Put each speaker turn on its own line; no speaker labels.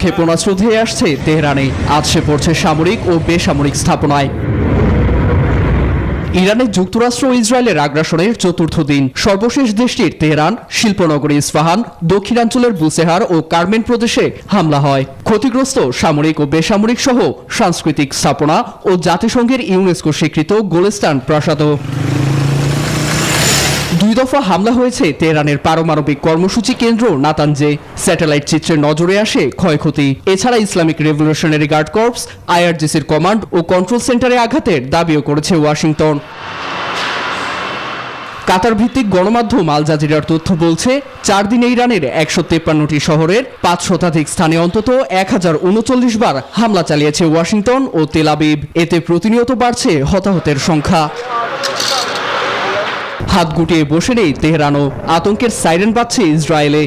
ক্ষেপণাস্ত্র ধেয়ে আসছে তেহরানে, আছড়ে পড়ছে সামরিক ও বেসামরিক স্থাপনায়। ইরানে যুক্তরাষ্ট্র ও ইসরায়েলের আগ্রাসনের চতুর্থ দিন। সর্বশেষ দেশটির তেহরান, শিল্পনগরী ইস্পাহান, দক্ষিণাঞ্চলের বুসেহার ও কারমেন প্রদেশে হামলা হয়। ক্ষতিগ্রস্ত সামরিক ও বেসামরিক সহ সাংস্কৃতিক স্থাপনা ও জাতিসংঘের ইউনেস্কো স্বীকৃত গোলেস্তান প্রাসাদও। দুই দফা হামলা হয়েছে তেহরানের পারমাণবিক কর্মসূচি কেন্দ্র নাতানজে। স্যাটেলাইট চিত্রে নজরে আসে ক্ষয়ক্ষতি। এছাড়া ইসলামিক রেভলিউশনারি গার্ড কর্পস, আইআরজিসির কমান্ড ও কন্ট্রোল সেন্টারে আঘাতের দাবিও করেছে ওয়াশিংটন। কাতার ভিত্তিক গণমাধ্যম আল জাজিরার তথ্য বলছে, 4 দিনে ইরানের 153টি শহরের 5 শতাধিক স্থানে অন্তত 1039 বার হামলা চালিয়েছে ওয়াশিংটন ও তেল আবিব। এতে প্রতিনিয়ত বাড়ছে হতাহতের সংখ্যা। হাত গুটিয়ে বসে নেই তেহরানও। আতঙ্কের সাইরেন বাজছে ইসরায়েলে।